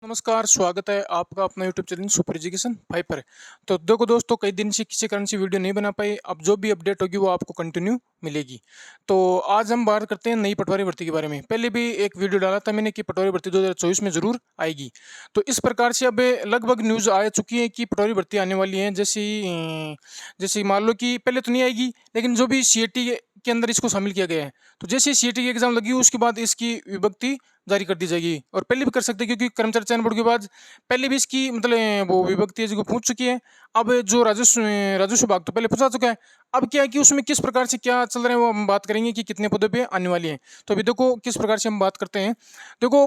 नमस्कार, स्वागत है आपका अपना यूट्यूब चैनल सुपर एजुकेशन 5 पर। तो देखो दोस्तों, कई दिन से किसी कारण से वीडियो नहीं बना पाई। अब जो भी अपडेट होगी वो आपको कंटिन्यू मिलेगी। तो आज हम बात करते हैं नई पटवारी भर्ती के बारे में। पहले भी एक वीडियो डाला था मैंने कि पटवारी भर्ती 2024 में ज़रूर आएगी। तो इस प्रकार से अब लगभग न्यूज़ आ चुकी है कि पटवारी भर्ती आने वाली है। जैसे मान लो कि पहले तो नहीं आएगी, लेकिन जो भी सीईटी के अंदर इसको शामिल किया गया है, तो जैसे सीईटी की एग्ज़ाम लगी उसके बाद इसकी विभक्ति जारी कर दी जाएगी। और पहले भी कर सकते हैं, क्योंकि कर्मचारी चयन बोर्ड के बाद पहले भी इसकी मतलब वो विभक्ति है जो पूछ चुकी है। अब जो राजस्व विभाग तो पहले पूछा चुका है। अब क्या है कि उसमें किस प्रकार से क्या चल रहा है वो हम बात करेंगे कि कितने पदों पे आने वाली है। तो अभी देखो किस प्रकार से हम बात करते हैं। देखो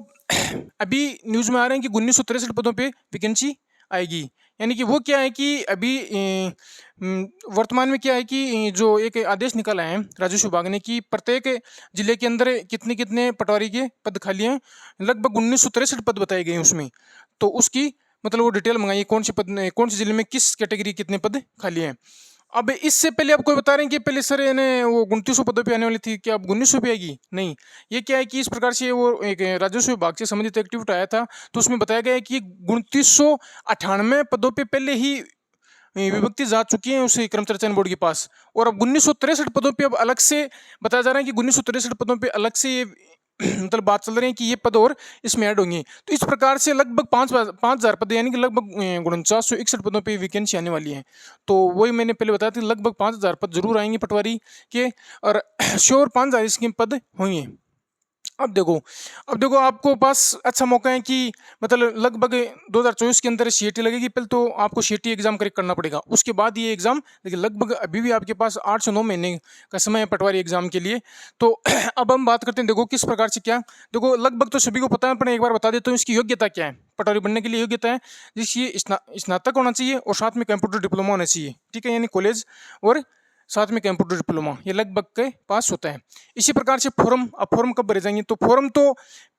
अभी न्यूज़ में आ रहे हैं कि 1963 पदों पे वैकेंसी आएगी। यानी कि वो क्या है कि अभी वर्तमान में क्या है कि जो एक आदेश निकाला है राजस्व विभाग ने कि प्रत्येक जिले के अंदर कितने कितने पटवारी के पद खाली हैं। लगभग 1963 पद बताए गए हैं उसमें। तो उसकी मतलब वो डिटेल मंगाई, कौन से जिले में किस कैटेगरी कितने पद खाली हैं। अब इससे पहले आपको बता रहे हैं कि पहले सर यानी वो 2900 पदों पे आने वाली थी, क्या अब 1900 पे आएगी? नहीं, ये क्या है कि इस प्रकार से वो एक राजस्व विभाग से संबंधित एक्टिविटी आया था, तो उसमें बताया गया है कि 2998 पदों पे पहले ही विभक्ति जा चुकी है उस कर्मचारी चयन बोर्ड के पास। और अब 1963 पदों पे अब अलग से बताया जा रहा है कि 1963 पदों पे अलग से ये मतलब बात चल रही है कि ये पद और इसमें ऐड होंगे। तो इस प्रकार से लगभग 5,000 पद, यानी कि लगभग 4961 पदों पे वैकेंसी आने वाली है। तो वही मैंने पहले बताया था, लगभग 5,000 पद जरूर आएंगे पटवारी के, और श्योर 5,000 इसके पद होंगे। अब देखो आपको पास अच्छा मौका है कि मतलब लगभग 2024 के अंदर सीईटी लगेगी। पहले तो आपको सीईटी एग्जाम क्रैक करना पड़ेगा, उसके बाद ये एग्जाम, देखिए लगभग अभी भी आपके पास 8 से 9 महीने का समय है पटवारी एग्जाम के लिए। तो अब हम बात करते हैं, देखो किस प्रकार से क्या। देखो लगभग तो सभी को पता है, पर एक बार बता देता हूँ इसकी योग्यता क्या है। पटवारी बनने के लिए योग्यता है जिसकी स्नातक होना चाहिए और साथ में कंप्यूटर डिप्लोमा होना चाहिए, ठीक है, यानी कॉलेज और साथ में कंप्यूटर डिप्लोमा, ये लगभग के पास होता है। इसी प्रकार से अब फॉर्म कब भरे जाएंगे, तो फॉर्म तो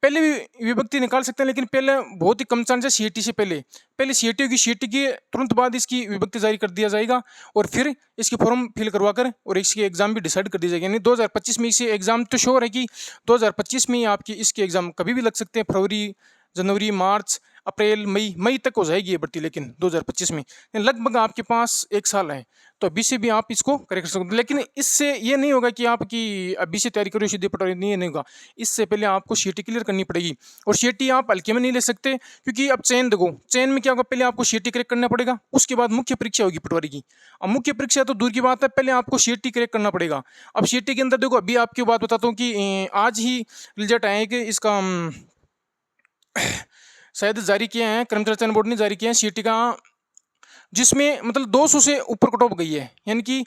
पहले भी विभक्ति निकाल सकते हैं, लेकिन पहले बहुत ही कम चांस है सीईटी से पहले सीईटी होगी, सीईटी के तुरंत बाद इसकी विभक्ति जारी कर दिया जाएगा और फिर इसकी फॉर्म फिल करवा कर और इसकी एग्जाम भी डिसाइड कर दी जाएगी। यानी 2025 में इसे एग्जाम तो श्योर है कि 2025 में ही आपकी इसकी एग्जाम कभी भी लग सकते हैं। फरवरी, जनवरी, मार्च, अप्रैल, मई तक हो जाएगी ये भर्ती, लेकिन 2025 में लगभग आपके पास 1 साल है। तो अभी से भी आप इसको करेक्ट कर सकते हो, लेकिन इससे ये नहीं होगा कि आपकी अभी से तैयारी करो सीधे पटवारी, नहीं होगा। इससे पहले आपको सीईटी क्लियर करनी पड़ेगी, और सीईटी आप हल्के में नहीं ले सकते, क्योंकि अब चयन देखो, चयन में क्या होगा, पहले आपको सीईटी क्रैक करना पड़ेगा, उसके बाद मुख्य परीक्षा होगी पटवारी की। अब मुख्य परीक्षा तो दूर की बात है, पहले आपको सीईटी क्रैक करना पड़ेगा। अब सीईटी के अंदर देखो, अभी आपकी बात बताता हूँ कि आज ही रिजल्ट आए कि इसका शायद जारी किए हैं, कर्मचारी चयन बोर्ड ने जारी किया है सीईटी का, जिसमें मतलब 200 से ऊपर कट ऑफ गई है। यानी कि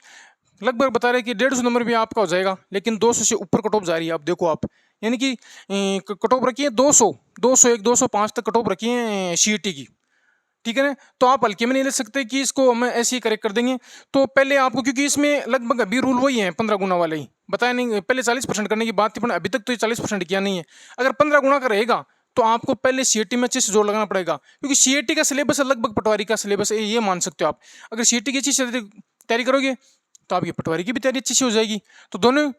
लगभग बता रहे हैं कि 150 नंबर भी आपका हो जाएगा, लेकिन 200 से ऊपर कट ऑफ जा रही है। अब देखो आप, यानी कि कट ऑफ रखी है 200, 201, 205 तक कट ऑफ रखी है सीईटी की, ठीक है ना। तो आप हल्के में नहीं ले सकते कि इसको हम ऐसे ही करेक्ट कर देंगे। तो पहले आपको, क्योंकि इसमें लगभग अभी रूल वही है 15 गुना वाला ही बताया नहीं, पहले 40% करने की बात थी, पर अभी तक तो ये 40% किया नहीं है। अगर 15 गुना का रहेगा तो आपको पहले सीईटी में अच्छे से जोर लगाना पड़ेगा, क्योंकि सीईटी का सिलेबस है लगभग पटवारी का सिलेबस है, ये मान सकते हो आप। अगर सीईटी की अच्छी से तैयारी करोगे तो आपकी पटवारी की भी तैयारी अच्छी से हो जाएगी। तो दोनों,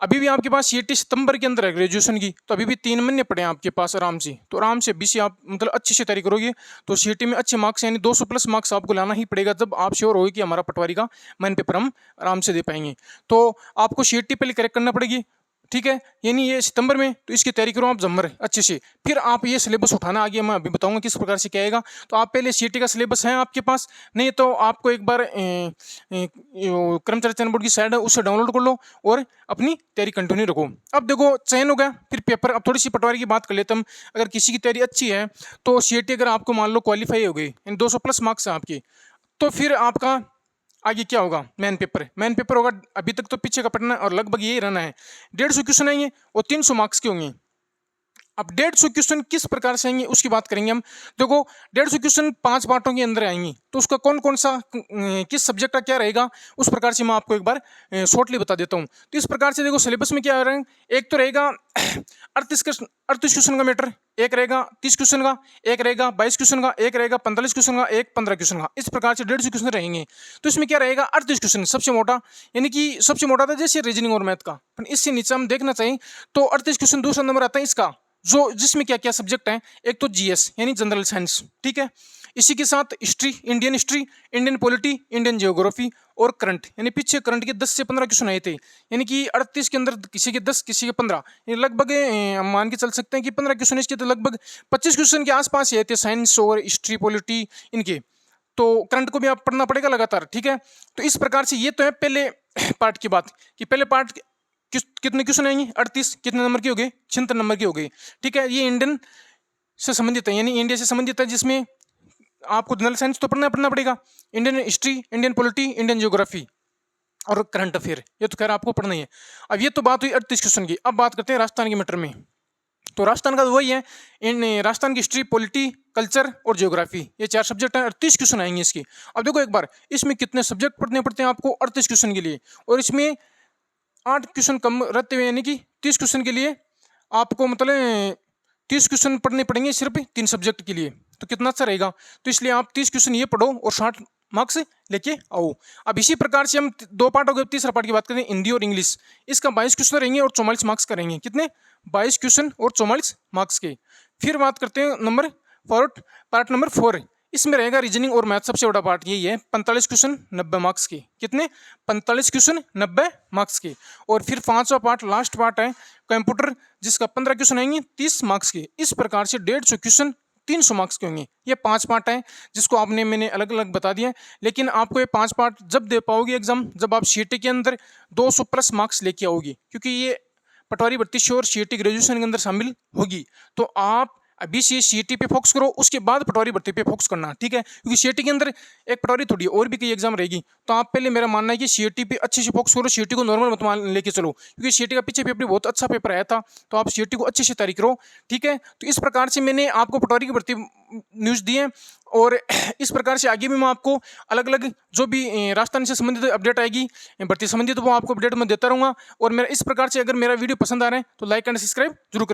अभी भी आपके पास सीईटी सितंबर के अंदर है ग्रेजुएशन की, तो अभी भी 3 महीने पड़े हैं आपके पास आराम से। तो आराम से अभी से आप मतलब अच्छे से तैयारी करोगे तो सीईटी में अच्छे मार्क्स, यानी 200 प्लस मार्क्स आपको लाना ही पड़ेगा, जब आप श्योर होगी कि हमारा पटवारी का मेन पेपर हम आराम से दे पाएंगे। तो आपको सीईटी पहले करेक्ट करना पड़ेगी, ठीक है। यानी ये सितंबर में, तो इसकी तैयारी करो आप जमर अच्छे से, फिर आप ये सिलेबस उठाना आगे, मैं अभी बताऊंगा किस प्रकार से क्या आएगा। तो आप पहले सीईटी का सिलेबस है आपके पास, नहीं तो आपको एक बार कर्मचारी चयन बोर्ड की साइट है उससे डाउनलोड कर लो और अपनी तैयारी कंटिन्यू रखो। अब देखो चयन हो गया, फिर पेपर। अब थोड़ी सी पटवारी की बात कर लेते हम। अगर किसी की तैयारी अच्छी है तो सीईटी अगर आपको मान लो क्वालिफाई हो गई, 200 प्लस मार्क्स हैं आपके, तो फिर आपका आगे क्या होगा, मेन पेपर होगा। अभी तक तो पीछे का पढ़ना और लगभग यही रहना है। 150 क्वेश्चन आएंगे और 300 मार्क्स के होंगे। अब 150 क्वेश्चन किस प्रकार से आएंगे उसकी बात करेंगे हम। देखो 150 क्वेश्चन 5 पार्टों के अंदर आएंगी, तो उसका कौन कौन सा किस सब्जेक्ट का क्या रहेगा उस प्रकार से मैं आपको एक बार शॉर्टली बता देता हूँ। तो इस प्रकार से देखो सिलेबस में क्या आ रहा है, एक तो रहेगा 38 क्वेश्चन का मैटर, एक रहेगा 30 क्वेश्चन का, एक रहेगा 22 क्वेश्चन का, एक रहेगा 45 क्वेश्चन का, एक 15 क्वेश्चन का। इस प्रकार से 150 क्वेश्चन रहेंगे। तो इसमें क्या रहेगा, 38 क्वेश्चन सबसे मोटा, यानी कि सबसे मोटा था जैसे रीजनिंग और मैथ का। इससे नीचे हम देखना चाहिए तो 38 क्वेश्चन दूसरा नंबर आता है इसका, जो जिसमें क्या क्या सब्जेक्ट हैं, एक तो जीएस यानी जनरल साइंस, ठीक है, इसी के साथ history, Indian polity, Indian geography और करंट, यानी पीछे करंट के 10 से 15 क्वेश्चन आए थे, यानी कि 38 के अंदर किसी के 10 किसी के 15, लगभग मान के चल सकते हैं कि 15 क्वेश्चन इसके, तो लगभग 25 क्वेश्चन के आसपास ही आए थे साइंस और हिस्ट्री पॉलिटी इनके। तो करंट को भी आप पढ़ना पड़ेगा लगातार, ठीक है। तो इस प्रकार से ये तो है पहले पार्ट की बात कि पहले पार्ट कितने क्वेश्चन आएंगे, 38, कितने नंबर की हो गए, 76 नंबर की हो गई, ठीक है। ये इंडियन से संबंधित है, यानी इंडिया से संबंधित है, जिसमें आपको जनरल साइंस तो पढ़ना पड़ेगा, Indian history, Indian polity, Indian geography और करंट अफेयर, ये तो खैर आपको पढ़ना ही है। अब ये तो बात हुई 38 क्वेश्चन की। अब बात करते हैं राजस्थान के मैटर में। तो राजस्थान का तो वही है, इन राजस्थान की हिस्ट्री, पॉलिटी, कल्चर और ज्योग्राफी, ये 4 सब्जेक्ट हैं, 38 क्वेश्चन आएंगे इसके। अब देखो एक बार इसमें कितने सब्जेक्ट पढ़ने पड़ते हैं आपको 38 क्वेश्चन के लिए, और इसमें 8 क्वेश्चन कम रहते हुए, यानी कि 30 क्वेश्चन के लिए आपको मतलब 30 क्वेश्चन पढ़ने पड़ेंगे सिर्फ 3 सब्जेक्ट के लिए, तो कितना अच्छा रहेगा। तो इसलिए आप 30 क्वेश्चन ये पढ़ो और 60 मार्क्स लेके आओ। अब इसी प्रकार से हम 2 पार्ट हो गए, तीसरा पार्ट की बात करें हिंदी और इंग्लिश, इसका 22 क्वेश्चन रहेंगे और 44 मार्क्स करेंगे, कितने, 22 क्वेश्चन और 44 मार्क्स के। फिर बात करते हैं नंबर पार्ट नंबर 4, इसमें रहेगा रीजनिंग और मैथ, सबसे बड़ा पार्ट यही है, 45 क्वेश्चन 90 मार्क्स के, कितने, 45 क्वेश्चन 90 मार्क्स के। और फिर 5वां पार्ट लास्ट पार्ट है कंप्यूटर, जिसका 15 क्वेश्चन आएंगे 30 मार्क्स के। इस प्रकार से 150 क्वेश्चन 300 मार्क्स के होंगे। ये 5 पार्ट हैं जिसको मैंने अलग अलग बता दिया है, लेकिन आपको ये 5 पार्ट जब दे पाओगे एग्जाम, जब आप सीईटी के अंदर 200 प्लस मार्क्स लेके आओगी, क्योंकि ये पटवारी भर्ती श्योर सीईटी ग्रेजुएशन के अंदर शामिल होगी। तो आप अभी से सीईटी पे फोकस करो, उसके बाद पटवारी भर्ती पे फोकस करना, ठीक है, क्योंकि सीईटी के अंदर एक पटवारी थोड़ी और भी कई एग्जाम रहेगी। तो आप पहले, मेरा मानना है कि सीईटी पे अच्छे से फोकस करो, सीईटी को नॉर्मल मत मान लेके चलो, क्योंकि सीईटी का पीछे पेपर बहुत अच्छा पेपर आया था, तो आप सीईटी को अच्छे से तैयारी करो, ठीक है। तो इस प्रकार से मैंने आपको पटवारी की भर्ती न्यूज़ दी है, और इस प्रकार से आगे भी मैं आपको अलग अलग जो भी राजस्थान से संबंधित अपडेट आएगी भर्ती संबंधित, वो आपको अपडेट मैं देता रहूँगा। और मेरा इस प्रकार से अगर मेरा वीडियो पसंद आ रहा है तो लाइक एंड सब्सक्राइब जरूर करें।